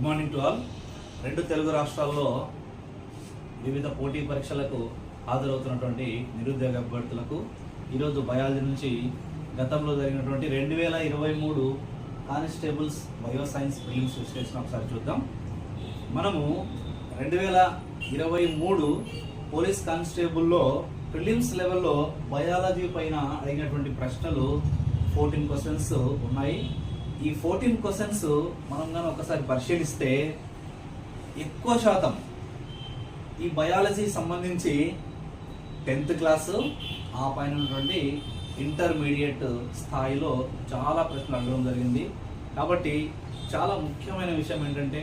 Morning to all. రెండు తెలుగు రాష్ట్రాల్లో వివిధ పోటీ పరీక్షలకు హాజరవుతున్నటువంటి నిరుద్యోగ అభ్యర్థులకు ఈరోజు బయాలజీ నుంచి గతంలో జరిగినటువంటి 2023 కానిస్టేబుల్స్ బయోసైన్స్ ప్రిలిమ్స్ విశ్లేషణ ఒకసారి చూద్దాం. మనము 2023 పోలీస్ కానిస్టేబుల్లో ప్రిలిమ్స్ లెవెల్లో బయాలజీ పైన అడిగినటువంటి ప్రశ్నలు 14 క్వశ్చన్స్ ఉన్నాయి. ఈ 14 క్వశ్చన్స్ మనం కానీ ఒకసారి పరిశీలిస్తే ఎక్కువ శాతం ఈ బయాలజీ సంబంధించి 10th క్లాసు ఆ పైన ఉన్నటువంటి ఇంటర్మీడియట్ స్థాయిలో చాలా ప్రశ్నలు అడగడం జరిగింది. కాబట్టి చాలా ముఖ్యమైన విషయం ఏంటంటే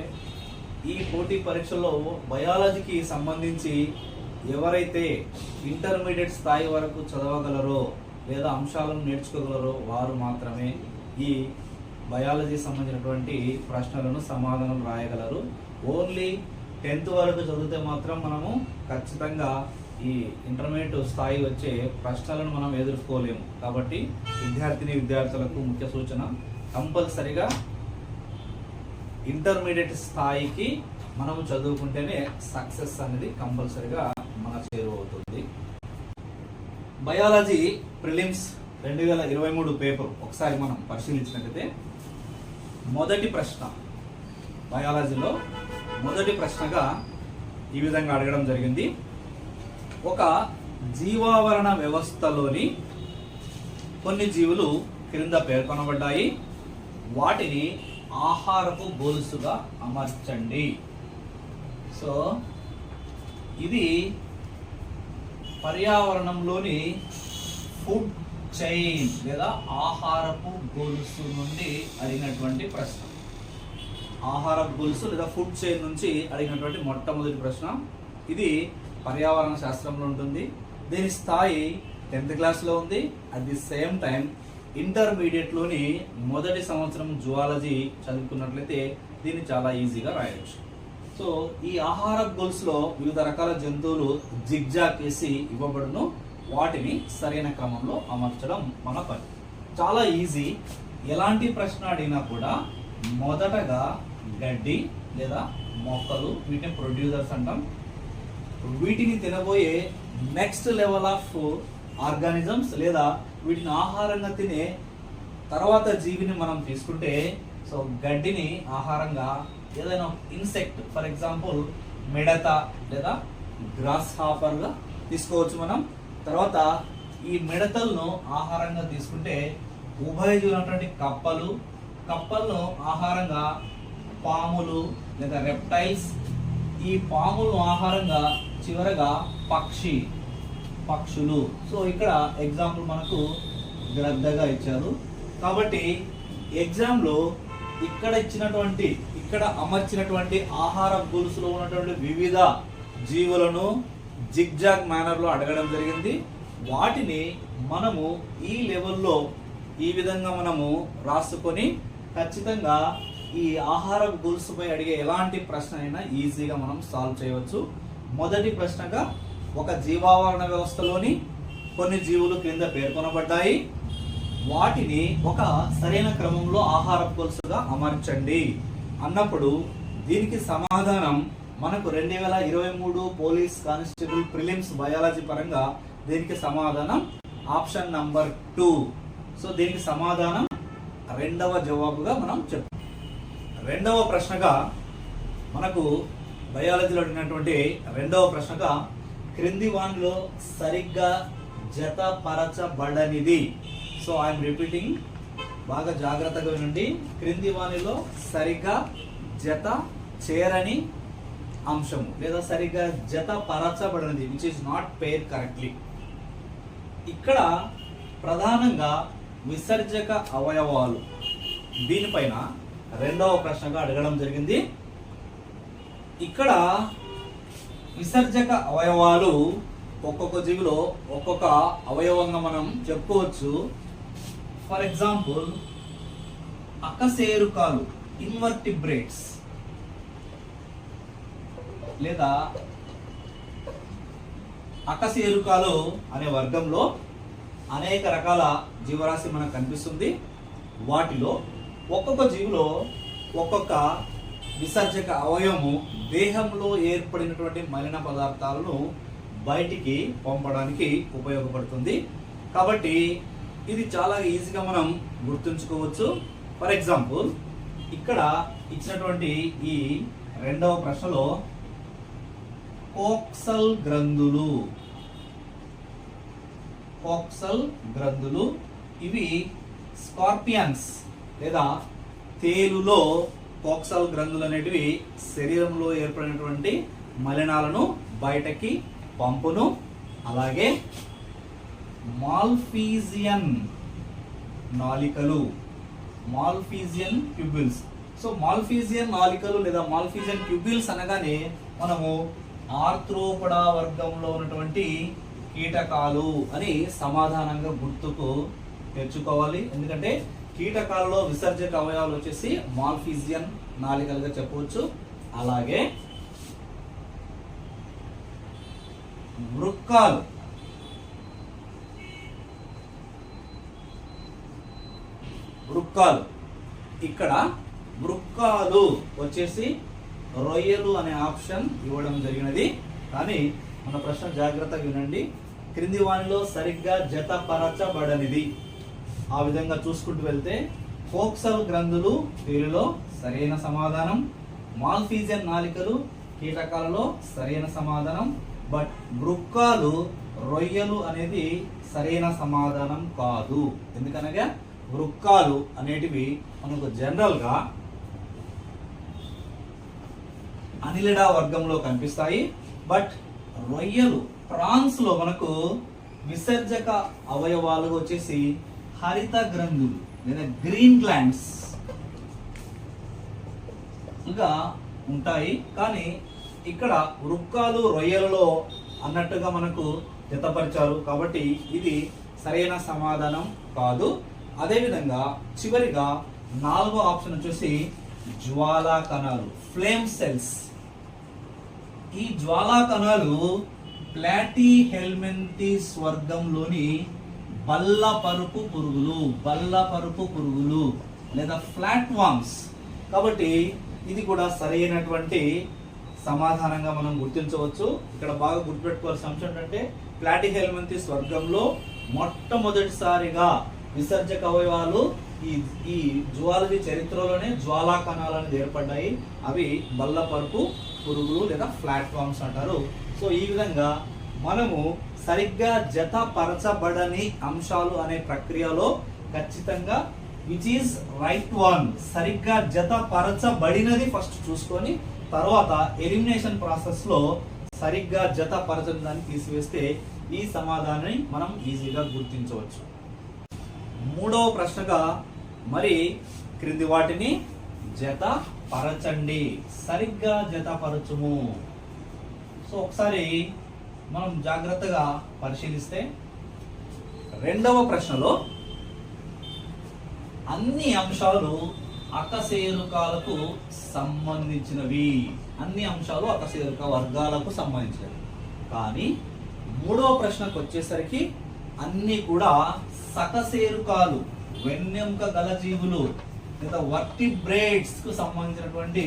ఈ పోటీ పరీక్షల్లో బయాలజీకి సంబంధించి ఎవరైతే ఇంటర్మీడియట్ స్థాయి వరకు చదవగలరో లేదా అంశాలను నేర్చుకోగలరో వారు మాత్రమే ఈ బయాలజీ సంబంధించినటువంటి ప్రశ్నలను సమాధానం రాయగలరు. ఓన్లీ 10th వరకు చదివితే మాత్రం మనము ఖచ్చితంగా ఈ ఇంటర్మీడియట్ స్థాయి వచ్చే ప్రశ్నలను మనం ఎదుర్కోలేము. కాబట్టి విద్యార్థులకు ముఖ్య సూచన, కంపల్సరిగా ఇంటర్మీడియట్ స్థాయికి మనము చదువుకుంటేనే సక్సెస్ అనేది కంపల్సరిగా మన చేరువవుతుంది. బయాలజీ ప్రిలిమ్స్ 2023 పేపర్ ఒకసారి మనం పరిశీలించినట్లయితే మొదటి ప్రశ్న, బయాలజీలో మొదటి ప్రశ్నగా ఈ విధంగా అడగడం జరిగింది. ఒక జీవావరణ వ్యవస్థలోని కొన్ని జీవులు క్రింద పేర్కొనబడ్డాయి, వాటిని ఆహారపు గొలుసుగా అమర్చండి. సో ఇది పర్యావరణంలోని ఫుడ్ చైన్ లేదా ఆహారపు గొలుసు నుండి అడిగినటువంటి ప్రశ్న. ఆహారపు గొలుసు లేదా ఫుడ్ చైన్ నుంచి అడిగినటువంటి మొట్టమొదటి ప్రశ్న. ఇది పర్యావరణ శాస్త్రంలో ఉంటుంది. దీని స్థాయి 10th క్లాస్లో ఉంది. అట్ ది సేమ్ టైం ఇంటర్మీడియట్లోని మొదటి సంవత్సరం జువాలజీ చదువుకున్నట్లయితే దీన్ని చాలా ఈజీగా రాయవచ్చు. సో ఈ ఆహారపు గొలుసులో వివిధ రకాల జంతువులు జిగ్జాగ్ వేసి ఇవ్వబడును, వాటిని సరైన క్రమంలో అమర్చడం మన పని. చాలా ఈజీ. ఎలాంటి ప్రశ్న అడిగినా కూడా మొదటగా గడ్డి లేదా మొక్కలు, వీటిని ప్రొడ్యూసర్స్ అంటాం, వీటిని తినబోయే నెక్స్ట్ లెవెల్ ఆఫ్ ఆర్గానిజమ్స్ లేదా వీటిని ఆహారంగా తినే తర్వాత జీవిని మనం తీసుకుంటే, సో గడ్డిని ఆహారంగా ఏదైనా ఇన్సెక్ట్, ఫర్ ఎగ్జాంపుల్ మిడత లేదా గ్రాస్ హాపర్గా తీసుకోవచ్చు మనం. తర్వాత ఈ మిడతలను ఆహారంగా తీసుకుంటే ఉభయజీవులైనటువంటి కప్పలను ఆహారంగా పాములు లేదా రెప్టైల్స్, ఈ పాములను ఆహారంగా చివరగా పక్షులు. సో ఇక్కడ ఎగ్జాంపుల్ మనకు గ్రద్దగా ఇచ్చారు. కాబట్టి ఎగ్జామ్లో ఇక్కడ అమర్చినటువంటి ఆహార గొలుసులో ఉన్నటువంటి వివిధ జీవులను జిగ్జాగ్ మేనర్లో అడగడం జరిగింది. వాటిని మనము ఈ లెవెల్లో ఈ విధంగా మనము రాసుకొని ఖచ్చితంగా ఈ ఆహార గొలుసుపై అడిగే ఎలాంటి ప్రశ్న అయినా ఈజీగా మనం సాల్వ్ చేయవచ్చు. మొదటి ప్రశ్నగా ఒక జీవావరణ వ్యవస్థలోని కొన్ని జీవులు క్రింద పేర్కొనబడ్డాయి, వాటిని ఒక సరైన క్రమంలో ఆహార గొలుసుగా అమర్చండి అన్నప్పుడు దీనికి సమాధానం మనకు 2023 పోలీస్ కానిస్టేబుల్ ప్రిలిమ్స్ బయాలజీ పరంగా దీనికి సమాధానం ఆప్షన్ నంబర్ 2. సో దీనికి సమాధానం రెండవ జవాబుగా మనం చెప్తాం. రెండవ ప్రశ్నగా మనకు బయాలజీలో అడిగినటువంటి రెండవ ప్రశ్నగా క్రింది వానిలో సరిగ్గా జతపరచబడనిది. సో ఐఎమ్ రిపీటింగ్, బాగా జాగ్రత్తగా వినండి. క్రింది వానిలో సరిగ్గా జత చేరని అంశము లేదా సరిగ్గా జతపరచబడనిది, which is not pair correctly. ఇక్కడ ప్రధానంగా విసర్జక అవయవాలు, దీనిపైన రెండవ ప్రశ్నగా అడగడం జరిగింది. ఇక్కడ విసర్జక అవయవాలు ఒక్కొక్క జీవిలో ఒక్కొక్క అవయవంగా మనం చెప్పుకోవచ్చు. ఫర్ ఎగ్జాంపుల్ అకశేరుకాలు, ఇన్వర్టిబ్రేట్స్ లేదా అకశేరుకాలు అనే వర్గంలో అనేక రకాల జీవరాశి మనకు కనిపిస్తుంది. వాటిలో ఒక్కొక్క జీవిలో ఒక్కొక్క విసర్జక అవయవము దేహంలో ఏర్పడినటువంటి మలిన పదార్థాలను బయటికి పంపడానికి ఉపయోగపడుతుంది. కాబట్టి ఇది చాలా ఈజీగా మనం గుర్తుంచుకోవచ్చు. ఫర్ ఎగ్జాంపుల్ ఇక్కడ ఇచ్చినటువంటి ఈ రెండవ ప్రశ్నలో కోక్సల్ గ్రంథులు ఇవి స్కార్పియన్స్ లేదా తేలులో కోక్సల్ గ్రంథులు అనేటివి శరీరంలో ఏర్పడినటువంటి మలినాలను బయటకి పంపును. అలాగే మాల్ఫీజియన్ ప్యూబిల్స్. సో మాల్ఫీజియన్ నాళికలు లేదా మాల్ఫీజియన్ ప్యూబిల్స్ అనగానే మనము ఆర్థ్రోపడా వర్గంలో ఉన్నటువంటి కీటకాలు అని సమాధానంగా గుర్తుకు తెచ్చుకోవాలి. ఎందుకంటే కీటకాలలో విసర్జక అవయవాలు వచ్చేసి మాల్ఫీజియన్ నాళికలుగా చెప్పవచ్చు. అలాగే వృక్కాలు ఇక్కడ వృక్కాలు వచ్చేసి రొయ్యలు అనే ఆప్షన్ ఇవ్వడం జరిగినది. కానీ మన ప్రశ్న జాగ్రత్తగా వినండి. క్రింది వానిలో సరిగ్గా జతపరచబడనిది. ఆ విధంగా చూసుకుంటూ వెళ్తే కోక్సల్ గ్రంథులు తేలులో సరైన సమాధానం, మాల్ఫీజియన్ నాళికలు కీటకాలలో సరైన సమాధానం. బట్ వృక్కాలు రొయ్యలు అనేది సరైన సమాధానం కాదు. ఎందుకనగా వృక్కాలు అనేటివి మనకు జనరల్గా అనిలిడా వర్గంలో కనిపిస్తాయి. బట్ రొయ్యలు ప్రాన్స్ లో మనకు విసర్జక అవయవాలు వచ్చేసి హరిత గ్రంథులు లేదా గ్రీన్ గ్లాండ్స్ ఇంకా ఉంటాయి. కానీ ఇక్కడ వృక్కాలు రొయ్యలలో అన్నట్టుగా మనకు జతపరిచారు. కాబట్టి ఇది సరైన సమాధానం కాదు. అదేవిధంగా చివరిగా 4వ ఆప్షన్ వచ్చేసి జ్వాలా కణాలు, ఫ్లేమ్ సెల్స్. ఈ జ్వాలా కణాలు ప్లాటీ హెల్మెంతిస్ వర్గంలోని బల్లపరుపు పురుగులు లేదా ఫ్లాట్ వామ్స్. కాబట్టి ఇది కూడా సరైనటువంటి సమాధానంగా మనం గుర్తించవచ్చు. ఇక్కడ బాగా గుర్తుపెట్టుకోవాల్సిన అంశం ఏంటంటే ప్లాటీ హెల్మెంతిస్ వర్గంలో మొట్టమొదటిసారిగా విసర్జక అవయవాలు ఈ జువాలజీ చరిత్రలోనే జ్వాలా కణాలు అనేది ఏర్పడ్డాయి. అవి బల్లపరుపు పురుగులు లేదా ప్లాట్ఫామ్స్ అంటారు. సో ఈ విధంగా మనము సరిగ్గా జతపరచబడని అంశాలు అనే ప్రక్రియలో ఖచ్చితంగా విచ్ ఈస్ రైట్ వన్, సరిగ్గా జతపరచబడినది ఫస్ట్ చూసుకొని తర్వాత ఎలిమినేషన్ ప్రాసెస్ లో సరిగ్గా జతపరచని దాన్ని తీసివేస్తే ఈ సమాధానాన్ని మనం ఈజీగా గుర్తించవచ్చు. 3వ ప్రశ్నగా మరి క్రింది వాటిని జతపరచండి, సరిగ్గా జతపరచుము. సో ఒకసారి మనం జాగ్రత్తగా పరిశీలిస్తే 2వ ప్రశ్నలో అన్ని అంశాలు అకశేరుకాలకు సంబంధించినవి, అన్ని అంశాలు అకశేరుక వర్గాలకు సంబంధించినవి. కానీ 3వ ప్రశ్నకు వచ్చేసరికి అన్ని కూడా సకశేరుకాలు, వెన్నెముక గల జీవులు లేదా వర్టిబ్రేట్స్ కు సంబంధించినటువంటి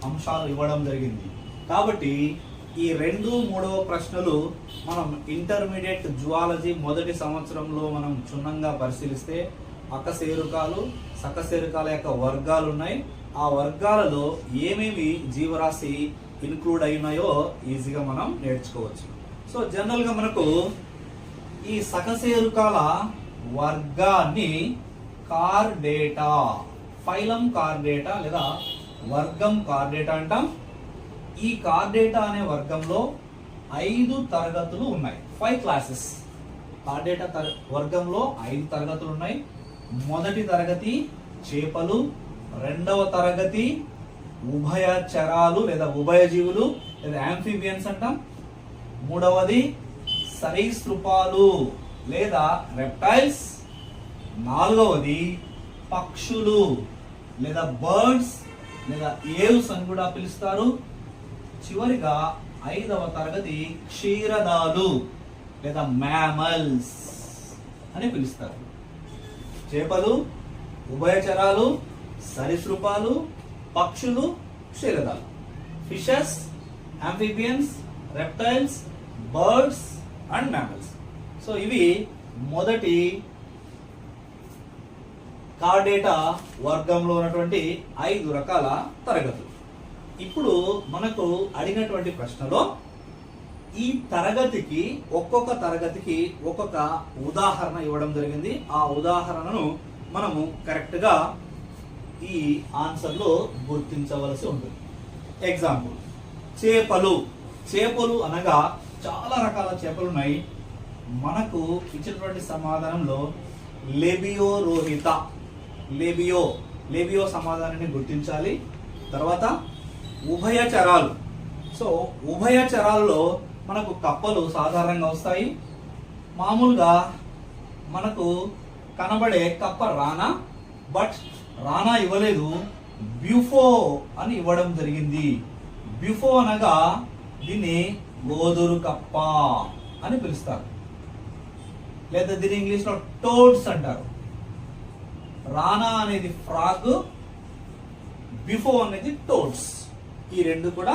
అంశాలు ఇవ్వడం జరిగింది. కాబట్టి ఈ 2, 3వ ప్రశ్నలు మనం ఇంటర్మీడియట్ జువాలజీ మొదటి సంవత్సరంలో మనం క్షుణ్ణంగా పరిశీలిస్తే అకశేరుకాలు, సకశేరుకాల యొక్క వర్గాలు ఉన్నాయి. ఆ వర్గాలలో ఏమేమి జీవరాశి ఇన్క్లూడ్ అయినాయో ఈజీగా మనం నేర్చుకోవచ్చు. సో జనరల్ గా మనకు ఈ సకశేరుకాల వర్గాన్ని కార్డేటా, ఫైలం కార్డేటా లేదా వర్గం కార్డేటా అంటాం. ఈ కార్డేటా అనే వర్గంలో 5 తరగతులు ఉన్నాయి, 5 క్లాసెస్. కార్డేటా వర్గంలో 5 తరగతులు ఉన్నాయి. మొదటి తరగతి చేపలు, 2వ తరగతి ఉభయచరాలు లేదా ఉభయజీవులు లేదా యాంఫిబియన్స్ అంటాం. 3వది సరీసృపాలు లేదా రెప్టైల్స్. 4వది పక్షులు లేదా బర్డ్స్ లేదా ఏవ్స్ అని కూడా పిలుస్తారు. చివరిగా 5వ తరగతి క్షీరదాలు లేదా మ్యామల్స్ అని పిలుస్తారు. చేపలు, ఉభయచరాలు, సరీసృపాలు, పక్షులు, క్షీరదాలు. Fishes, amphibians, reptiles, birds and mammals. So ఇవి మొదటి కార్డేటా వర్గంలో ఉన్నటువంటి 5 రకాల తరగతులు. ఇప్పుడు మనకు అడిగినటువంటి ప్రశ్నలో ఈ తరగతికి ఒక్కొక్క తరగతికి ఒక్కొక్క ఉదాహరణ ఇవ్వడం జరిగింది. ఆ ఉదాహరణను మనము కరెక్ట్ గా ఈ ఆన్సర్ లో గుర్తించవలసి ఉంటుంది. ఎగ్జాంపుల్, చేపలు. చేపలు అనగా చాలా రకాల చేపలు ఉన్నాయి. మనకు ఇచ్చినటువంటి సమాధానంలో లెబియో రోహిత, లెబియో సమాధానాన్ని గుర్తించాలి. తర్వాత ఉభయచరాలు. సో ఉభయచరాల్లో మనకు కప్పలు సాధారణంగా వస్తాయి. మామూలుగా మనకు కనబడే కప్ప రానా, బట్ రానా ఇవ్వలేదు, బ్యూఫో అని ఇవ్వడం జరిగింది. బ్యూఫో అనగా దీన్ని గోదురు కప్ప అని పిలుస్తారు, లేదా దీని ఇంగ్లీష్ లో టోడ్స్ అంటారు. రానా అనేది ఫ్రాగ్, బిఫో అనేది టోడ్స్. ఈ రెండు కూడా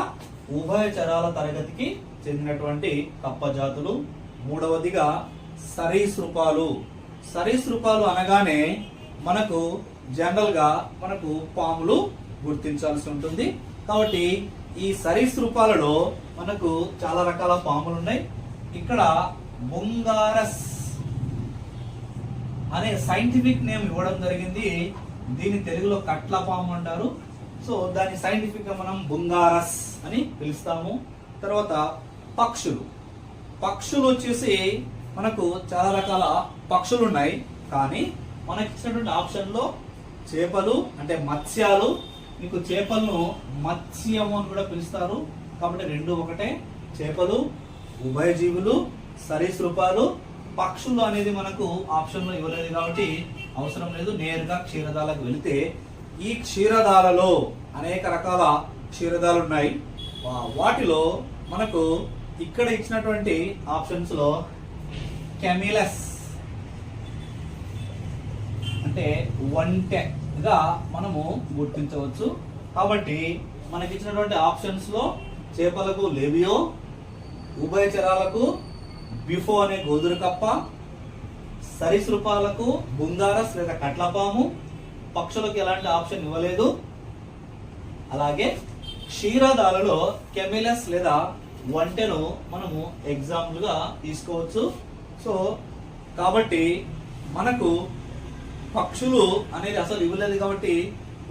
ఉభయచరాల తరగతికి చెందినటువంటి కప్ప జాతులు. మూడవదిగా సరీసృపాలు. సరీసృపాలు అనగానే మనకు జనరల్ గా మనకు పాములు గుర్తించాల్సి ఉంటుంది. కాబట్టి ఈ సరీసృపాలలో మనకు చాలా రకాల పాములు ఉన్నాయి. ఇక్కడ బుంగారస్ అనే సైంటిఫిక్ నేమ్ ఇవ్వడం జరిగింది. దీని తెలుగులో కట్ల పాము అంటారు. సో దాని సైంటిఫిక్ గా మనం బుంగారస్ అని పిలుస్తాము. తర్వాత పక్షులు. పక్షులు వచ్చేసి మనకు చాలా రకాల పక్షులు ఉన్నాయి. కానీ మనకి ఇచ్చినటువంటి ఆప్షన్ లో చేపలు అంటే మత్స్యాలు, మీకు చేపలను మత్స్యము అని కూడా పిలుస్తారు. కాబట్టి రెండు ఒకటే. చేపలు, ఉభయజీవులు, సరీసృపాలు, పక్షులు అనేది మనకు ఆప్షన్ లో ఇవ్వలేదు కాబట్టి అవసరం లేదు. నేరుగా క్షీరదాలకు వెళితే ఈ క్షీరదాలలో అనేక రకాల క్షీరదాలు ఉన్నాయి. వాటిలో మనకు ఇక్కడ ఇచ్చినటువంటి ఆప్షన్స్ లో కెమిలస్ అంటే ఒంటెగా మనము గుర్తించవచ్చు. కాబట్టి మనకి ఇచ్చినటువంటి ఆప్షన్స్ లో చేపలకు లెబియో, ఉభయచరాలకు బిఫో అనే గోదురు కప్ప, సరీసృపాలకు బుంగారస్ లేదా కట్లపాము, పక్షులకు ఎలాంటి ఆప్షన్ ఇవ్వలేదు. అలాగే క్షీరదాలలో కెమిలస్ లేదా వంటెను మనము ఎగ్జాంపుల్ గా తీసుకోవచ్చు. సో కాబట్టి మనకు పక్షులు అనేది అసలు ఇవ్వలేదు. కాబట్టి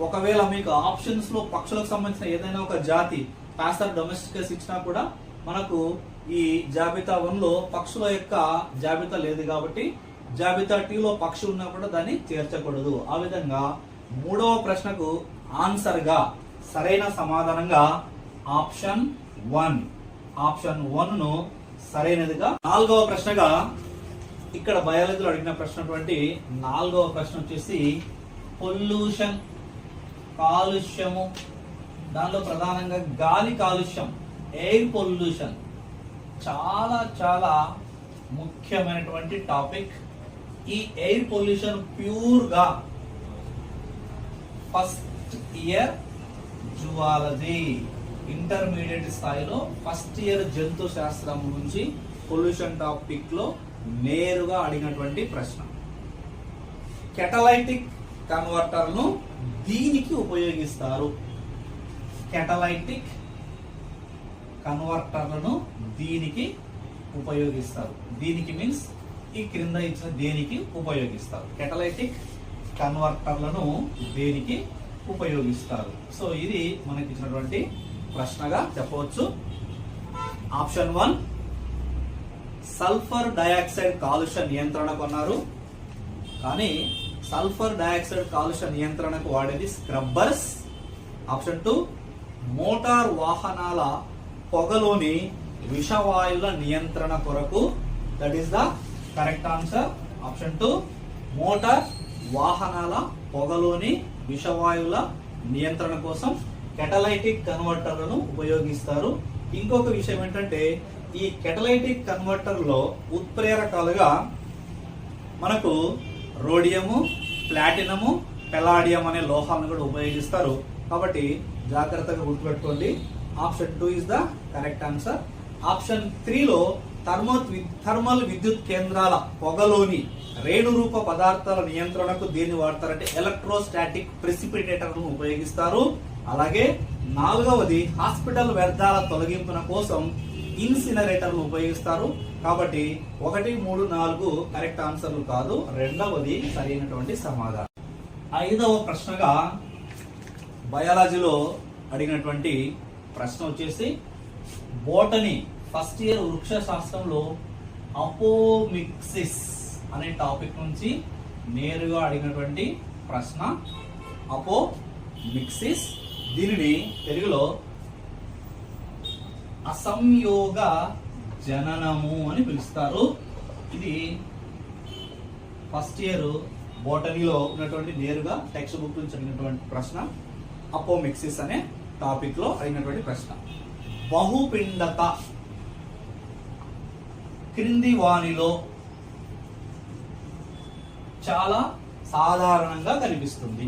ఒకవేళ మీకు ఆప్షన్స్ లో పక్షులకు సంబంధించిన ఏదైనా ఒక జాతి పాస్టర్ డొమెస్టికస్ ఇచ్చినా కూడా మనకు ఈ జాబితా 1లో పక్షుల యొక్క జాబితా లేదు కాబట్టి జాబితా 2లో పక్షి ఉన్నా కూడా దాన్ని చేర్చకూడదు. ఆ విధంగా మూడవ ప్రశ్నకు ఆన్సర్ గా సరైన సమాధానంగా ఆప్షన్ 1 ను సరైనదిగా. నాలుగవ ప్రశ్నగా ఇక్కడ బయాలజీలో అడిగిన ప్రశ్నటువంటి 4వ ప్రశ్న వచ్చేసి పొల్యూషన్, కాలుష్యము. దానిలో ప్రధానంగా గాలి కాలుష్యం, ఎయిర్ పొల్యూషన్ చాలా చాలా ముఖ్యమైనటువంటి టాపిక్. ఈ ఎయిర్ పొల్యూషన్ ప్యూర్ గా ఫస్ట్ ఇయర్ జువాలజీ ఇంటర్మీడియట్ స్థాయిలో ఫస్ట్ ఇయర్ జంతు శాస్త్రం నుంచి పొల్యూషన్ టాపిక్ లో నేరుగా అడిగినటువంటి ప్రశ్న. కెటలైటిక్ కన్వర్టర్ను దీనికి ఉపయోగిస్తారు. కెటలైటిక్ కన్వర్టర్లను దీనికి ఉపయోగిస్తారు. దీనికి మీన్స్ ఈ క్రింద ఇచ్చిన దేనికి ఉపయోగిస్తారు. కెటలైటిక్ కన్వర్టర్లను దేనికి ఉపయోగిస్తారు. సో ఇది మనకి ఇచ్చినటువంటి ప్రశ్నగా చెప్పవచ్చు. ఆప్షన్ 1 సల్ఫర్ డయాక్సైడ్ కాలుష్య నియంత్రణకు అన్నారు. కానీ సల్ఫర్ డయాక్సైడ్ కాలుష్య నియంత్రణకు వాడేది స్క్రబ్బర్స్. ఆప్షన్ 2 మోటార్ వాహనాల పొగలోని విషవాయువుల నియంత్రణ కొరకు. That is the correct answer. Option 2 motor వాహనాల పొగలోని విషవాయువుల నియంత్రణ కోసం కెటలైటిక్ కన్వర్టర్లను ఉపయోగిస్తారు. ఇంకొక విషయం ఏంటంటే ఈ కెటలైటిక్ కన్వర్టర్ లో ఉత్ప్రేరకాలుగా మనకు రోడియము, ప్లాటినము, పెలాడియం అనే లోహాలను కూడా ఉపయోగిస్తారు. కాబట్టి జాగ్రత్తగా గుర్తుపెట్టుకోండి. Option 2 is the correct answer. Option 3లో థర్మల్ విద్యుత్ కేంద్రాల పొగలోని రేణు రూప పదార్థాల నియంత్రణకు దేన్ని వాడతారంటే ఎలక్ట్రోస్టాటిక్ ప్రెసిపిటేటర్ను ఉపయోగిస్తారు. అలాగే 4వది హాస్పిటల్ వ్యర్థాల తొలగింపున కోసం ఇన్సినరేటర్ను ఉపయోగిస్తారు. కాబట్టి 1, 3, 4 కరెక్ట్ ఆన్సర్లు కాదు, 2వది సరైనటువంటి సమాధానం. 5వ ప్రశ్నగా బయాలజీలో అడిగినటువంటి ప్రశ్న వచ్చేసి బోటనీ ఫస్ట్ ఇయర్ వృక్ష శాస్త్రంలో అపోమిక్సిస్ అనే టాపిక్ నుంచి నేరుగా అడిగినటువంటి ప్రశ్న. అపోమిక్సిస్, దీనిని తెలుగులో అసంయోగ జననము అని పిలుస్తారు. ఇది ఫస్ట్ ఇయర్ బోటనీలో ఉన్నటువంటి నేరుగా టెక్స్ట్ బుక్ నుంచి అడిగినటువంటి ప్రశ్న. అపోమిక్సిస్ అనే టాపిక్ లో అడిగినటువంటి ప్రశ్న. బహుపిండత క్రింది వానిలో చాలా సాధారణంగా కనిపిస్తుంది.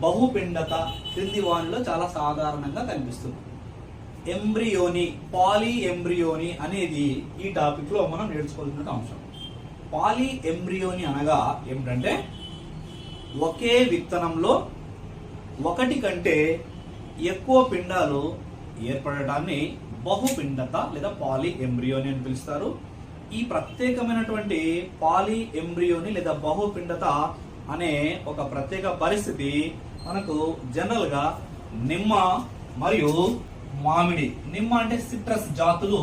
బహుపిండత క్రింది వానిలో చాలా సాధారణంగా కనిపిస్తుంది. ఎంబ్రియోని, పాలీ ఎంబ్రియోని అనేది ఈ టాపిక్ లో మనం నేర్చుకోవాల్సిన అంశం. పాలీ ఎంబ్రియోని అనగా ఏమిటంటే ఒకే విత్తనంలో ఒకటి కంటే ఎక్కువ పిండాలు ఏర్పడటాన్ని బహుపిండత లేదా పాలీ ఎంబ్రియోని అని పిలుస్తారు. ఈ ప్రత్యేకమైనటువంటి పాలీ ఎంబ్రియోని లేదా బహుపిండత అనే ఒక ప్రత్యేక పరిస్థితి మనకు జనరల్ గా నిమ్మ మరియు మామిడి, నిమ్మ అంటే సిట్రస్ జాతులు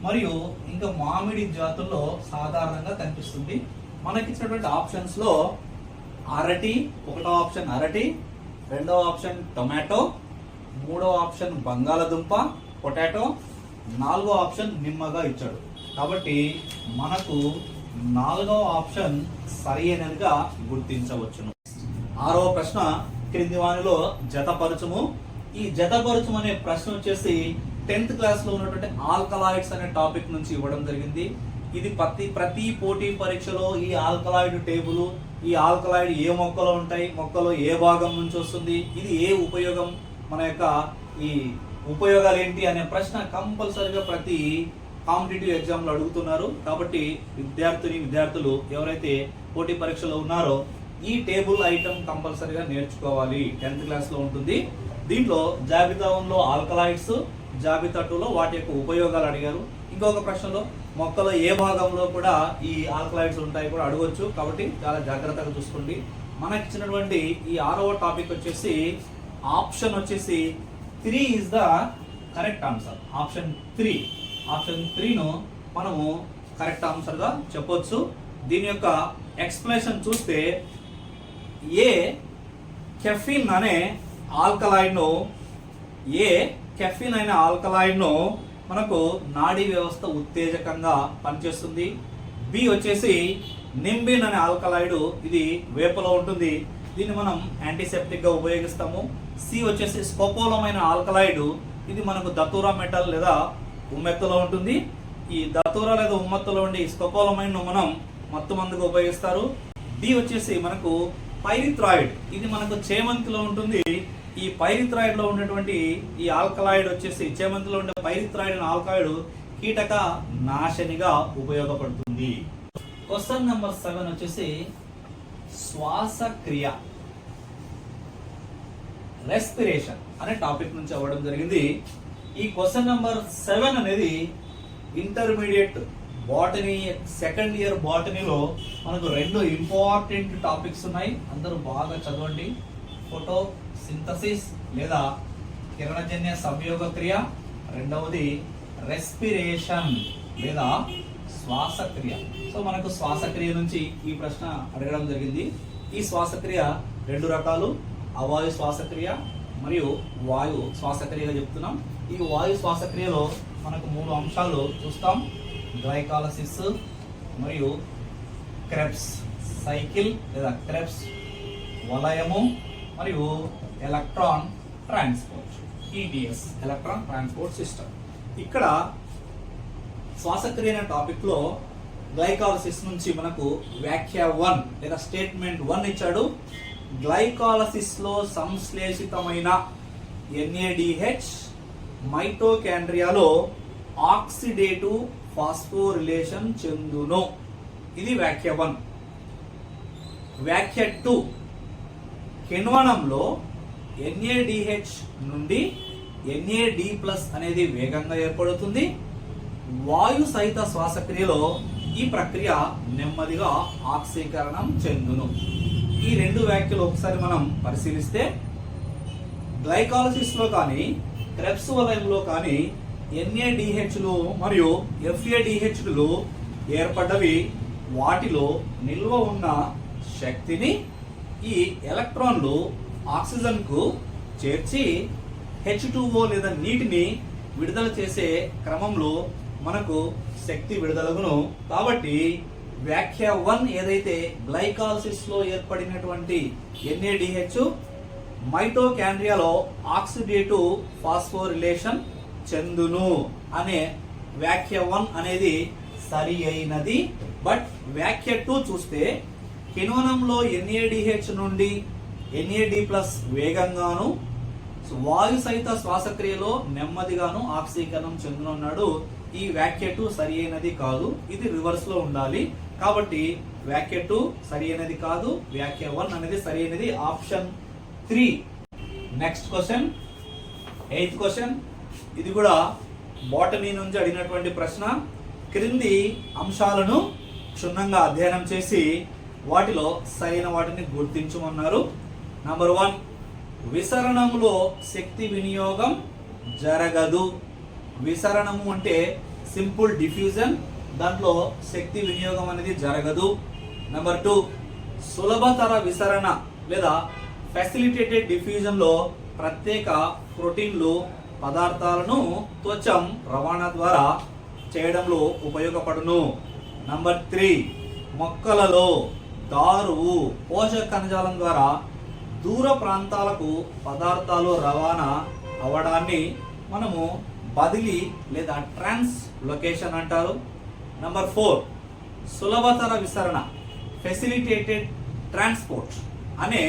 మరియు ఇంకా మామిడి జాతుల్లో సాధారణంగా కనిపిస్తుంది. మనకి ఇచ్చినటువంటి ఆప్షన్స్ లో అరటి, 1వ ఆప్షన్ అరటి, 2వ ఆప్షన్ టొమాటో, 3వ ఆప్షన్ బంగాళదుంప పొటాటో, 4వ ఆప్షన్ నిమ్మగా ఇచ్చాడు. కాబట్టి మనకు 4వ ఆప్షన్ సరైనదిగా గుర్తించవచ్చును. 6వ ప్రశ్న క్రింది వానిలో జతపరచుము. ఈ జతపరచుము అనే ప్రశ్న వచ్చేసి 10th క్లాస్ లో ఉన్నటువంటి ఆల్కలాయిడ్స్ అనే టాపిక్ నుంచి ఇవ్వడం జరిగింది. ఇది ప్రతి పోటీ పరీక్షలో ఈ ఆల్కలాయిడ్ టేబుల్, ఈ ఆల్కలాయిడ్ ఏ మొక్కలో ఉంటాయి, మొక్కలో ఏ భాగం నుంచి వస్తుంది, ఇది ఏ ఉపయోగం, మన యొక్క ఈ ఉపయోగాలు ఏంటి అనే ప్రశ్న కంపల్సరీగా ప్రతి కాంపిటేటివ్ ఎగ్జామ్ లో అడుగుతున్నారు. కాబట్టి విద్యార్థులు ఎవరైతే పోటీ పరీక్షలో ఉన్నారో ఈ టేబుల్ ఐటమ్ కంపల్సరీగా నేర్చుకోవాలి. 10th క్లాస్ లో ఉంటుంది. దీంట్లో జాబితా 1లో ఆల్కలాయిడ్స్, జాబితా 2లో వాటి యొక్క ఉపయోగాలు అడిగారు. ఇంకొక ప్రశ్నలో మొక్కలో ఏ భాగంలో కూడా ఈ ఆల్కలాయిడ్స్ ఉంటాయి కూడా అడగొచ్చు. కాబట్టి చాలా జాగ్రత్తగా చూసుకోండి. మనకి ఇచ్చినటువంటి ఈ 6వ టాపిక్ వచ్చేసి option 3 is the correct answer. Option 3ను మనము కరెక్ట్ ఆన్సర్ గా చెప్పొచ్చు. దీని యొక్క ఎక్స్ప్లెనేషన్ చూస్తే కెఫిన్ అనే ఆల్కలాయిడ్ ను మనకు నాడీ వ్యవస్థ ఉత్తేజకంగా పనిచేస్తుంది. బి వచ్చేసి నింబిన్ అనే ఆల్కలాయిడ్, ఇది వేపలో ఉంటుంది, దీన్ని మనం యాంటీసెప్టిక్ గా ఉపయోగిస్తాము. సి వచ్చేసి స్కోపోలమైన ఆల్కలాయిడ్, ఇది మనకు దతూరా మెటల్ లేదా ఉమ్మెత్తలో ఉంటుంది. ఈ దతూరా లేదా ఉమ్మెత్తలో ఉండి స్కోపోలమైన్ ను మనం మత్తు మందుగా ఉపయోగిస్తారు. డి వచ్చేసి మనకు పైరిథ్రాయిడ్, ఇది మనకు చేమంతిలో ఉంటుంది. ఈ పైరిథ్రాయిడ్ లో ఉన్నటువంటి ఈ ఆల్కలాయిడ్ వచ్చేసి చేమంతిలో ఉండే పైరిథ్రాయిడ్ అనే ఆల్కలాయిడ్ కీటక నాశనిగా ఉపయోగపడుతుంది. క్వశ్చన్ నెంబర్ 7 వచ్చేసి శ్వాసక్రియ, రెస్పిరేషన్ అనే టాపిక్ నుంచి అవ్వడం జరిగింది. ఈ క్వశ్చన్ నెంబర్ 7 అనేది ఇంటర్మీడియట్ బాటనీ సెకండ్ ఇయర్ బాటనీలో మనకు 2 ఇంపార్టెంట్ టాపిక్స్ ఉన్నాయి. అందరూ బాగా చదవండి. ఫోటో సింథసిస్ లేదా కిరణజన్య సంయోగ క్రియ, రెండవది రెస్పిరేషన్ లేదా శ్వాసక్రియ. సో మనకు శ్వాసక్రియ నుంచి ఈ ప్రశ్న అడగడం జరిగింది. ఈ శ్వాసక్రియ 2 రకాలు, అవాయు శ్వాసక్రియ మరియు వాయు శ్వాసక్రియగా చెప్తున్నాం. ఈ వాయు శ్వాసక్రియలో మనకు 3 అంశాలు చూస్తాం: గ్లైకాలసిస్ మరియు క్రెబ్స్ సైకిల్ లేదా క్రెబ్స్ వలయము మరియు electron transport, ETS electron transport system. ఇక్కడ శ్వాసక్రియ అనే టాపిక్ లో గ్లైకాలసిస్ నుంచి మనకు వ్యాఖ్య 1 లేదా స్టేట్మెంట్ 1 ఇచ్చాడు. గ్లైకాలసిస్ లో సంశ్లేషితమైన NADH మైటోకాండ్రియాలో ఆక్సిడేటివ్ ఫాస్ఫోరిలేషన్ చెందును. ఇది వ్యాఖ్య 1. వ్యాఖ్య 2, కిణ్వనంలో NADH నుండి NAD+ అనేది వేగంగా ఏర్పడుతుంది. వాయు సహిత శ్వాసక్రియలో ఈ ప్రక్రియ నెమ్మదిగా ఆక్సీకరణం చెందును. ఈ రెండు వ్యాఖ్యలు ఒకసారి మనం పరిశీలిస్తే, గ్లైకాలసిస్ లో కానీ క్రెబ్స్ వలయంలో కానీ NADHలు మరియు FADHలు ఏర్పడ్డవి వాటిలో నిల్వ ఉన్న శక్తిని ఈ ఎలక్ట్రాన్లు ఆక్సిజన్ కు చేర్చి H2O లేదా నీటిని విడుదల చేసే క్రమంలో మనకు శక్తి విడుదలగును. కాబట్టి వ్యాఖ్య 1 ఏదైతే గ్లైకాలసిస్ లో ఏర్పడినటువంటి NADH మైటోకాండ్రియాలో ఆక్సిడేటివ్ ఫాస్ఫోరిలేషన్ చెందును అనే వ్యాఖ్య 1 అనేది సరి అయినది. బట్ వ్యాఖ్య 2 చూస్తే, కిణ్వనంలో NADH నుండి NAD+ వేగంగాను వాయు సహిత శ్వాసక్రియలో నెమ్మదిగాను ఆక్సీకరణం చెందునున్నాడు. ఈ వ్యాఖ్య 2 సరి అయినది కాదు, ఇది రివర్స్ లో ఉండాలి. కాబట్టి వ్యాఖ్య 2 సరి అయినది కాదు, వ్యాఖ్య 1 అనేది సరి అయినది. Option 3. Next question, 8th question. ఇది కూడా బాటనీ నుంచి అడిగినటువంటి ప్రశ్న. క్రింది అంశాలను క్షుణ్ణంగా అధ్యయనం చేసి వాటిలో సరైన వాటిని గుర్తించమన్నారు. నంబర్ 1, విసరణంలో శక్తి వినియోగం జరగదు. విసరణము అంటే సింపుల్ డిఫ్యూజన్, దాంట్లో శక్తి వినియోగం అనేది జరగదు. నంబర్ 2, సులభతర విసరణ లేదా ఫెసిలిటేటెడ్ డిఫ్యూజన్ లో ప్రత్యేక ప్రోటీన్లు పదార్థాలను త్వచం రవాణా ద్వారా చేయడంలో ఉపయోగపడును. నంబర్ 3, మొక్కలలో దారువు పోషక కణజాలం ద్వారా దూర ప్రాంతాలకు పదార్థాలు రవాణా అవడాన్ని మనము బదిలీ లేదా ట్రాన్స్ లొకేషన్ అంటారు. నంబర్ 4, సులభతర విసరణ ఫెసిలిటేటెడ్ ట్రాన్స్పోర్ట్ అనే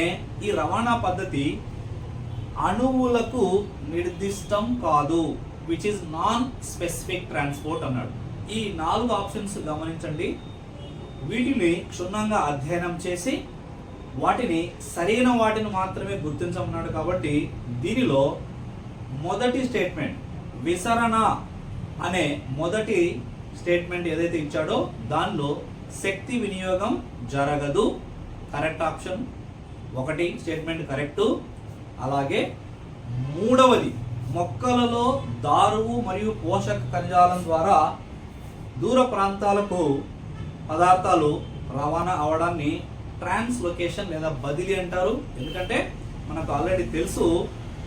ఈ రవాణా పద్ధతి అణువులకు నిర్దిష్టం కాదు, which is non specific transport అన్నాడు. ఈ 4 ఆప్షన్స్ గమనించండి. వీటిని క్షుణ్ణంగా అధ్యయనం చేసి వాటిని సరైన వాటిని మాత్రమే గుర్తించమన్నాడు. కాబట్టి దీనిలో మొదటి స్టేట్మెంట్ విసరణ అనే మొదటి స్టేట్మెంట్ ఏదైతే ఇచ్చాడో దానిలో శక్తి వినియోగం జరగదు, కరెక్ట్ ఆప్షన్ 1 స్టేట్మెంట్ కరెక్ట్. అలాగే మూడవది, మొక్కలలో దారువు మరియు పోషక కణజాలం ద్వారా దూర ప్రాంతాలకు పదార్థాలు రవాణా అవడాన్ని ట్రాన్స్లొకేషన్ లేదా బదిలీ అంటారు. ఎందుకంటే మనకు ఆల్రెడీ తెలుసు,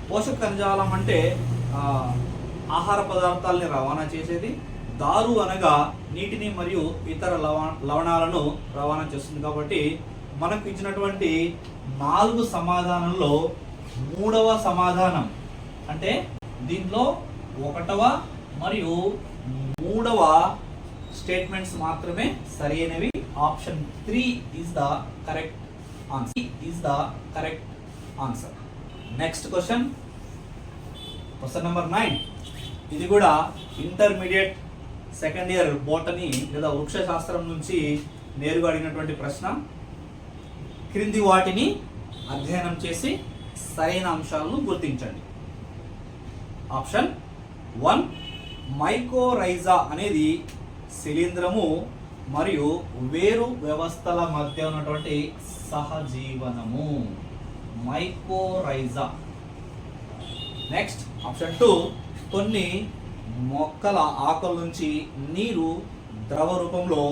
పోషక కణజాలం అంటే ఆహార పదార్థాలని రవాణా చేసేది, దారు అనగా నీటిని మరియు ఇతర లవణాలను రవాణా చేస్తుంది. కాబట్టి మనకు ఇచ్చినటువంటి 4 సమాధానంలో 3వ సమాధానం అంటే దీంట్లో 1వ మరియు 3వ స్టేట్మెంట్స్ మాత్రమే సరైనవి. Option 3 is the correct answer. Next question number 9. ఇది కూడా ఇంటర్మీడియట్ సెకండ్ ఇయర్ బోటనీ లేదా వృక్ష శాస్త్రం నుంచి నేరుగా అడిగినటువంటి ప్రశ్న. క్రింది వాటిని అధ్యయనం చేసి సరైన అంశాలను గుర్తించండి. ఆప్షన్ 1, మైకోరైజా అనేది శిలీంధ్రము మరియు వేరు వ్యవస్థల మధ్య ఉన్నటువంటి సహజీవనము, మైకోరైజా. నెక్స్ట్ ఆప్షన్ 2, కొన్ని మొక్కల ఆకుల నుంచి నీరు ద్రవ రూపంలో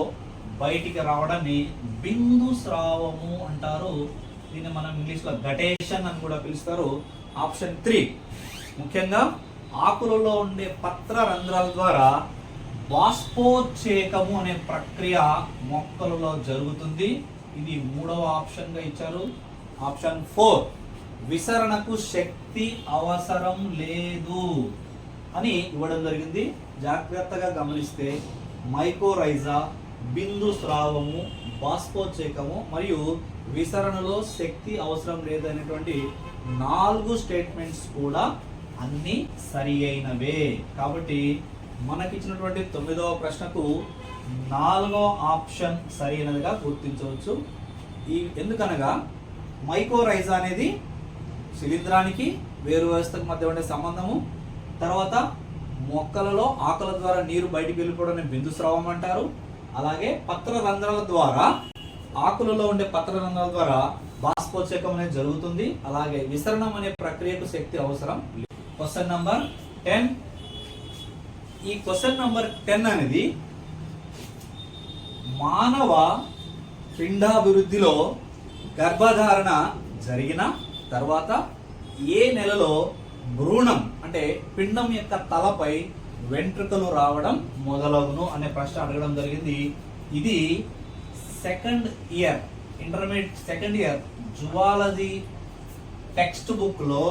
బయటికి రావడాన్ని బిందు స్రావము అంటారు. దీన్ని మనం ఇంగ్లీష్లో గటేషన్ అని కూడా పిలుస్తారు. ఆప్షన్ 3, ముఖ్యంగా ఆకులలో ఉండే పత్ర రంధ్రాల ద్వారా బాష్పోచ్ఛేకము అనే ప్రక్రియ మొక్కలలో జరుగుతుంది. ఇది 3వ ఆప్షన్ గా ఇచ్చారు. ఆప్షన్ 4, విసరణకు శక్తి అవసరం లేదు అని ఇవ్వడం జరిగింది. జాగ్రత్తగా గమనిస్తే మైకోరైజా, బిందు స్రావము, బాష్పోచ్ఛేకము మరియు విసరణలో శక్తి అవసరం లేదనేటువంటి 4 స్టేట్మెంట్స్ కూడా అన్ని సరి అయినవే. కాబట్టి మనకిచ్చినటువంటి 9వ ప్రశ్నకు 4వ ఆప్షన్ సరి అయినదిగా గుర్తించవచ్చు. ఎందుకనగా మైకోరైజా అనేది శిలీంధ్రానికి వేరు వ్యవస్థకు మధ్య ఉండే సంబంధము, తర్వాత మొక్కలలో ఆకుల ద్వారా నీరు బయటికి వెళ్ళిపోవడం బిందుస్రావం అంటారు. అలాగే పత్ర రంధ్రాల ద్వారా ఆకులలో ఉండే పత్ర రంధ్రాల ద్వారా బాష్పోత్సేకం అనేది జరుగుతుంది. అలాగే విసరణం అనే ప్రక్రియకు శక్తి అవసరం. Question number 10. ఈ క్వశ్చన్ నంబర్ 10 అనేది మానవ పిండాభివృద్ధిలో గర్భధారణ జరిగిన తర్వాత ఏ నెలలో భ్రూణం అంటే పిండం యొక్క తలపై వెంట్రుకలు రావడం మొదలగును అనే ప్రశ్న అడగడం జరిగింది. ఇది intermediate second year zoology text book లో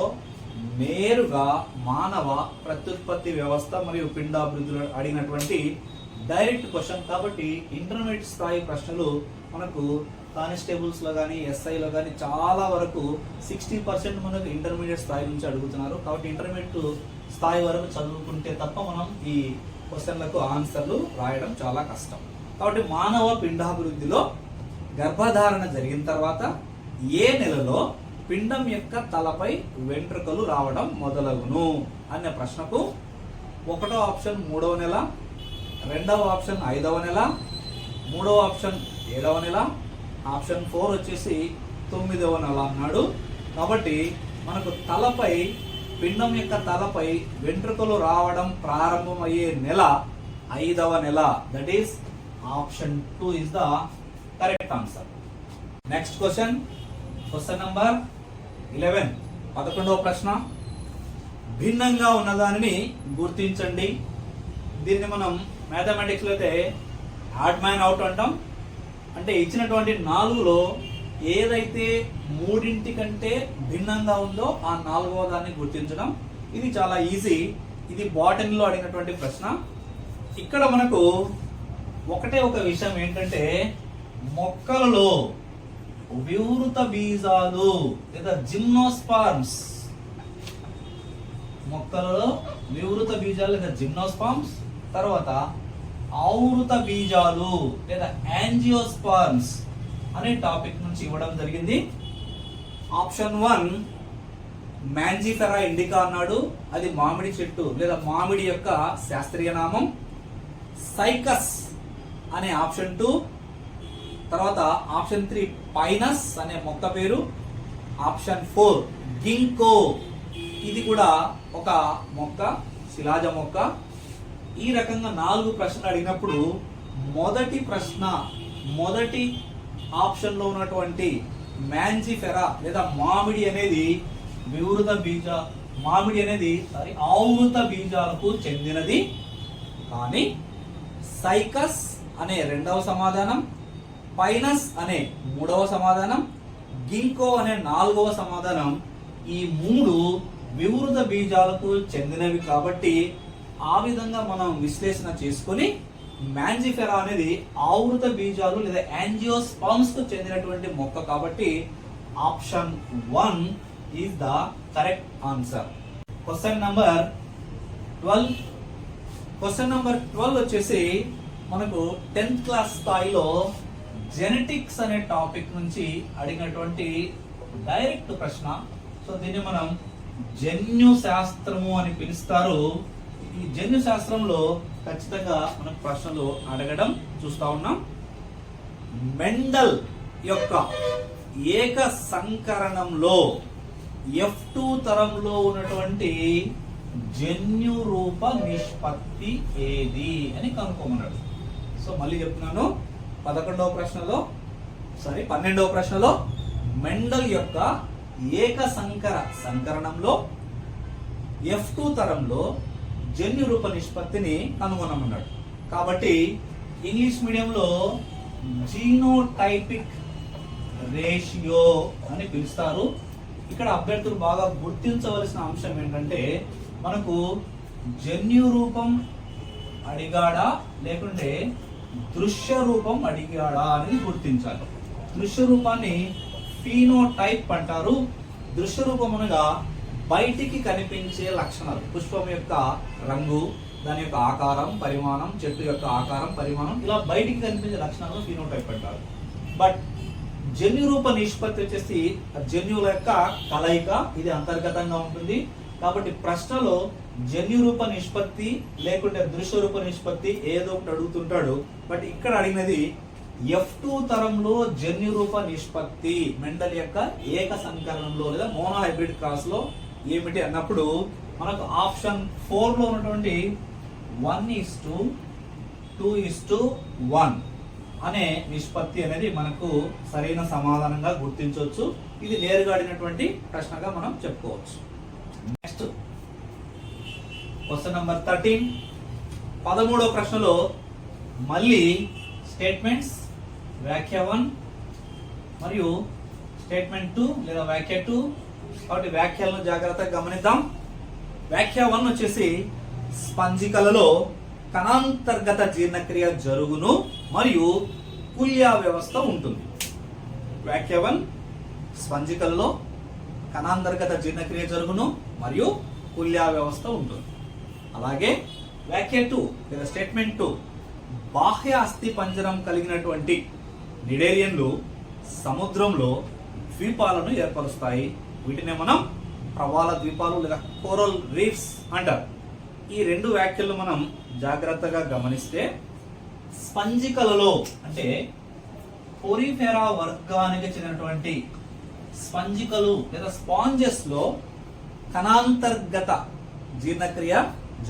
నేరుగా మానవ ప్రత్యుత్పత్తి వ్యవస్థ మరియు పిండాభివృద్ధిలో అడిగినటువంటి డైరెక్ట్ క్వశ్చన్. కాబట్టి ఇంటర్మీడియట్ స్థాయి ప్రశ్నలు మనకు కానిస్టేబుల్స్ లో కానీ ఎస్ఐలో కానీ చాలా వరకు 60% మనకు ఇంటర్మీడియట్ స్థాయి నుంచి అడుగుతున్నారు. కాబట్టి ఇంటర్మీడియట్ స్థాయి వరకు చదువుకుంటే తప్ప మనం ఈ క్వశ్చన్లకు ఆన్సర్లు రాయడం చాలా కష్టం. కాబట్టి మానవ పిండాభివృద్ధిలో గర్భధారణ జరిగిన తర్వాత ఏ నెలలో పిండం యొక్క తలపై వెంట్రుకలు రావడం మొదలగును అనే ప్రశ్నకు 1వ ఆప్షన్ 3వ నెల, 2వ ఆప్షన్ 5వ నెల, 3వ ఆప్షన్ 7వ నెల, ఆప్షన్ 4 వచ్చేసి 9వ నెల అన్నాడు. కాబట్టి మనకు తలపై పిండం యొక్క తలపై వెంట్రుకలు రావడం ప్రారంభమయ్యే నెల 5వ నెల. That is option 2 is the correct answer. Next question number 11. 11వ ప్రశ్న. భిన్నంగా ఉన్నదానిని గుర్తించండి. దీన్ని మనం మ్యాథమెటిక్స్ లో అయితే ఆడ్ మ్యాన్ అవుట్ అంటాం. అంటే ఇచ్చినటువంటి 4లో ఏదైతే 3 కంటే భిన్నంగా ఉందో ఆ 4వ దాన్ని గుర్తించడం. ఇది చాలా ఈజీ. ఇది బాటనీలో అడిగినటువంటి ప్రశ్న. ఇక్కడ మనకు ఒకటే ఒక విషయం ఏంటంటే మొక్కలలో వివృత బీజాలు లేదా జిమ్నోస్పార్మ్స్, మొక్కలలో వివృత బీజాలు లేదా జిమ్నోస్పార్మ్స్, తర్వాత ఆవృత బీజాలు లేదా యాంజియోస్పార్మ్స్ అనే టాపిక్ నుంచి ఇవ్వడం జరిగింది. ఆప్షన్ 1 మ్యాంజిఫెరా ఇండికా అన్నాడు. అది మామిడి చెట్టు లేదా మామిడి యొక్క శాస్త్రీయ నామం. సైకస్ అనే ఆప్షన్ 2. తర్వాత ఆప్షన్ 3 పైనస్ అనే మొక్క పేరు. ఆప్షన్ 4 గింకో, ఇది కూడా ఒక మొక్క, శిలాజ మొక్క. ఈ రకంగా 4 ప్రశ్నలు అడిగినప్పుడు మొదటి ఆప్షన్ లో ఉన్నటువంటి మ్యాంజిఫెరా లేదా మామిడి అనేది ఆవృత బీజాలకు చెందినది. కానీ సైకస్ అనే 2వ సమాధానం, పైనస్ అనే 3వ సమాధానం, గింకో అనే 4వ సమాధానం ఈ 3 వివృత బీజాలకు చెందినవి. కాబట్టి ఆ విధంగా మనం విశ్లేషణ చేసుకొని మ్యాంజిఫెరా అనేది ఆవృత బీజాలు లేదా యాంజియోస్పర్మ్స్ కు చెందినటువంటి మొక్క. కాబట్టి option 1 is the correct answer. Question number 12 వచ్చేసి మనకు 10th క్లాస్ స్థాయిలో జెనెటిక్స్ అనే టాపిక్ నుంచి అడిగినటువంటి డైరెక్ట్ ప్రశ్న. సో దీన్ని మనం జన్యు శాస్త్రము అని పిలుస్తారు. ఈ జన్యు శాస్త్రంలో ఖచ్చితంగా మనకు ప్రశ్నలు అడగడం చూస్తా ఉన్నాం. మెండల్ యొక్క ఏక సంకరణంలో F2 తరంలో ఉన్నటువంటి జన్యు రూప నిష్పత్తి ఏది అని కనుక్కోమన్నాడు. సో మళ్ళీ చెప్తున్నాను, 12వ ప్రశ్నలో మెండల్ యొక్క ఏక సంకరణంలో F2 తరంలో జన్యు రూప నిష్పత్తిని కనుగొనమన్నాడు. కాబట్టి ఇంగ్లీష్ మీడియంలో జీనోటైపిక్ రేషియో అని పిలుస్తారు. ఇక్కడ అభ్యర్థులు బాగా గుర్తించవలసిన అంశం ఏంటంటే మనకు జన్యు రూపం అడిగాడా లేకుంటే దృశ్య రూపం అడిగాడా అనేది గుర్తించాలి. దృశ్య రూపాన్ని ఫీనోటైప్ అంటారు. దృశ్య రూపం అనగా బయటికి కనిపించే లక్షణాలు, పుష్పం యొక్క రంగు, దాని యొక్క ఆకారం, పరిమాణం, చెట్టు యొక్క ఆకారం, పరిమాణం, ఇలా బయటికి కనిపించే లక్షణాలను ఫీనోటైప్ అంటారు. బట్ జన్యు రూప నిష్పత్తి వచ్చేసి జన్యువుల యొక్క కలయిక, ఇది అంతర్గతంగా ఉంటుంది. కాబట్టి ప్రశ్నలో జన్యు రూప నిష్పత్తి లేకుంటే దృశ్య రూప నిష్పత్తి ఏదో ఒకటి అడుగుతుంటాడు. బట్ ఇక్కడ అడిగినది F2 తరంలో జన్యు రూప నిష్పత్తి మెండల్ యొక్క ఏక సంకరణంలో లేదా మోనో హైబ్రిడ్ క్రాస్ లో ఏమిటి అన్నప్పుడు మనకు ఆప్షన్ 4 లో ఉన్నటువంటి 1:2:1 అనే నిష్పత్తి అనేది మనకు సరైన సమాధానంగా గుర్తించవచ్చు. ఇది నేరుగా అడిగినటువంటి ప్రశ్నగా మనం చెప్పుకోవచ్చు. Next question number 13. 13వ ప్రశ్నలో మళ్ళీ స్టేట్మెంట్స్ వ్యాఖ్య 1 మరియు స్టేట్మెంట్ 2 లేదా వ్యాఖ్య 2. కాబట్టి వ్యాఖ్యలను జాగ్రత్తగా గమనిద్దాం. వ్యాఖ్య 1 వచ్చేసి స్పంజికలలో కణాంతర్గత జీర్ణక్రియ జరుగును మరియు కుల్యా వ్యవస్థ ఉంటుంది. వ్యాఖ్య 1 స్పంజికల్లో కణాంతర్గత జీర్ణక్రియ జరుగును మరియు కుల్యా వ్యవస్థ ఉంటుంది. అలాగే వ్యాఖ్య 2 లేదా స్టేట్మెంట్ 2 బాహ్య అస్థి పంజరం కలిగినటువంటి నిడేరియన్లు సముద్రంలో ద్వీపాలను ఏర్పరుస్తాయి. వీటినే మనం ప్రవాల ద్వీపాలు లేదా కోరల్ రీఫ్స్ అంటారు. ఈ రెండు వ్యాఖ్యలు మనం జాగ్రత్తగా గమనిస్తే స్పంజికలలో అంటే పోరిఫెరా వర్గానికి చెందినటువంటి స్పంజికలు లేదా స్పాంజెస్ లో కణాంతర్గత జీర్ణక్రియ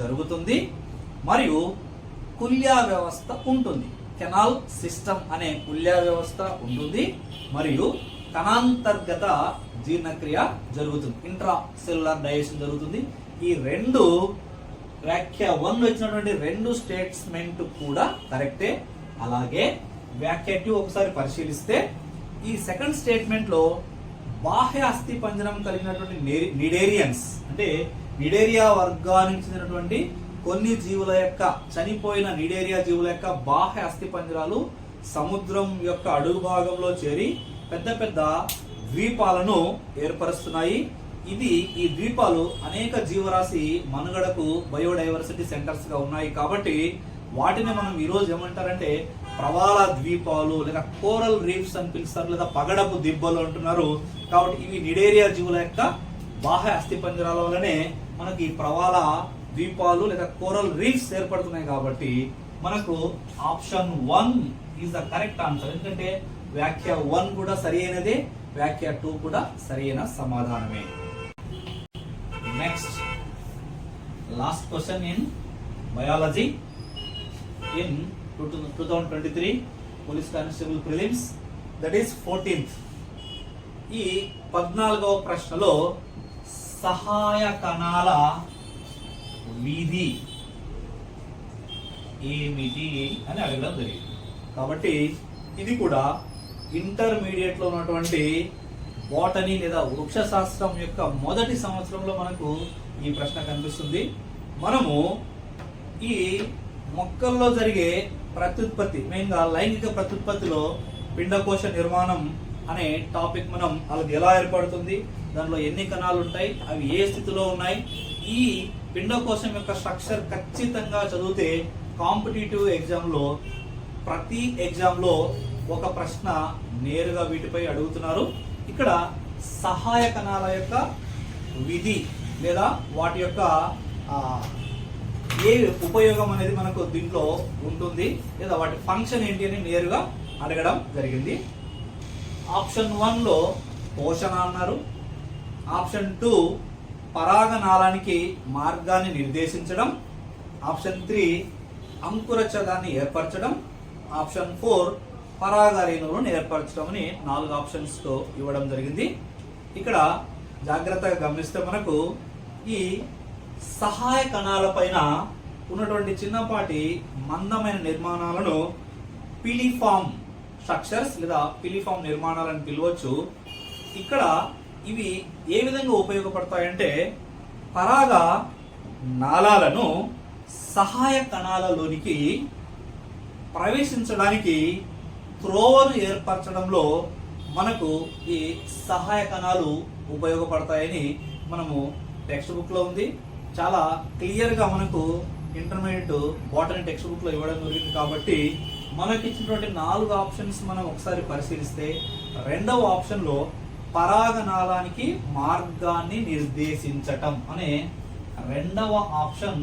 జరుగుతుంది మరియు కుల్యా వ్యవస్థ ఉంటుంది. కెనాల్ సిస్టమ్ అనే కుల్యా వ్యవస్థ ఉంటుంది మరియు కణాంతర్గత జీర్ణక్రియ జరుగుతుంది, ఇంట్రా సెల్యులార్ డైజెషన్ జరుగుతుంది. ఈ రెండు వ్యాఖ్య 1 వచ్చినటువంటి రెండు స్టేట్మెంట్ కూడా కరెక్టే. అలాగే వ్యాఖ్య 2 ఒకసారి పరిశీలిస్తే ఈ సెకండ్ స్టేట్మెంట్ లో బాహ్య అస్థి పంజరం కలిగినటువంటి నిడేరియన్స్ అంటే నిడేరియా వర్గానికి చెందినటువంటి కొన్ని జీవుల యొక్క చనిపోయిన నిడేరియా జీవుల యొక్క బాహ్య అస్థి పంజరాలు సముద్రం యొక్క అడుగు భాగంలో చేరి పెద్ద పెద్ద ద్వీపాలను ఏర్పరుస్తున్నాయి. ఈ ద్వీపాలు అనేక జీవరాశి మనుగడకు బయోడైవర్సిటీ సెంటర్స్ గా ఉన్నాయి. కాబట్టి వాటిని మనం ఈ రోజు ఏమంటారంటే ప్రవాల ద్వీపాలు లేదా కోరల్ రీఫ్స్ అని పిలుస్తారు, లేదా పగడపు దిబ్బలు అంటున్నారు. కాబట్టి ఇవి నిడేరియా జీవుల యొక్క బాహ్య అస్థి పంజరాల వల్లనే మనకి ప్రవాల ద్వీపాలు లేదా కోరల్ రీఫ్స్ ఏర్పడుతున్నాయి. కాబట్టి మనకు option 1 is the correct answer. ఎందుకంటే వ్యాఖ్య 1 కూడా సరి అయినదే, వ్యాఖ్య 2 కూడా సరి అయిన సమాధానమే. Next last question in biology in 2023 police constable prelims, that is 14th. ఈ 14వ ప్రశ్నలో సహాయ కణాల విధి ఏమిటి అని అడగడం జరిగింది. కాబట్టి ఇది కూడా ఇంటర్మీడియట్ లో ఉన్నటువంటి బాటనీ లేదా వృక్ష శాస్త్రం యొక్క మొదటి సంవత్సరంలో మనకు ఈ ప్రశ్న కనిపిస్తుంది. మనము ఈ మొక్కల్లో జరిగే ప్రత్యుత్పత్తి, మెయిన్ గా లైంగిక ప్రత్యుత్పత్తిలో పిండకోశ నిర్మాణం అనే టాపిక్ మనం వాళ్ళకి ఎలా ఏర్పడుతుంది, దానిలో ఎన్ని కణాలు ఉంటాయి, అవి ఏ స్థితిలో ఉన్నాయి, ఈ పిండకోశం యొక్క స్ట్రక్చర్ ఖచ్చితంగా చదివితే కాంపిటేటివ్ ఎగ్జామ్ లో ప్రతి ఎగ్జామ్ లో ఒక ప్రశ్న నేరుగా వీటిపై అడుగుతున్నారు. ఇక్కడ సహాయ కణాల యొక్క విధి లేదా వాటి యొక్క ఏ ఉపయోగం అనేది మనకు దీంట్లో ఉంటుంది లేదా వాటి ఫంక్షన్ ఏంటి అని నేరుగా అడగడం జరిగింది. ఆప్షన్ 1 లో పోషణ అన్నారు. ఆప్షన్ 2 పరాగనాళానికి మార్గాన్ని నిర్దేశించడం. ఆప్షన్ 3 అంకురఛదాన్ని ఏర్పరచడం. ఆప్షన్ 4 పరాగ రేణువులను ఏర్పరచడం అని 4 ఆప్షన్స్ తో ఇవ్వడం జరిగింది. ఇక్కడ జాగ్రత్తగా గమనిస్తే మనకు ఈ సహాయ కణాల పైన ఉన్నటువంటి చిన్నపాటి మందమైన నిర్మాణాలను పిలిఫామ్ స్ట్రక్చర్స్ లేదా పిలిఫామ్ నిర్మాణాలను పిలవచ్చు. ఇక్కడ ఇవి ఏ విధంగా ఉపయోగపడతాయంటే పరాగ నాళాలను సహాయ కణాలలోనికి ప్రవేశించడానికి త్రోవను ఏర్పరచడంలో మనకు ఈ సహాయ కణాలు ఉపయోగపడతాయని మనము టెక్స్ట్ బుక్ లో ఉంది. చాలా క్లియర్ గా మనకు ఇంటర్మీడియట్ బాటనీ టెక్స్ట్ బుక్ లో ఇవ్వడం జరిగింది. కాబట్టి మనకి ఇచ్చినటువంటి 4 ఆప్షన్స్ మనం ఒకసారి పరిశీలిస్తే రెండవ ఆప్షన్ లో పరాగనాళానికి మార్గాన్ని నిర్దేశించటం అనే రెండవ ఆప్షన్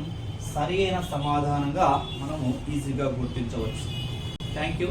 సరి అయిన సమాధానంగా మనము ఈజీగా గుర్తించవచ్చు. Thank you.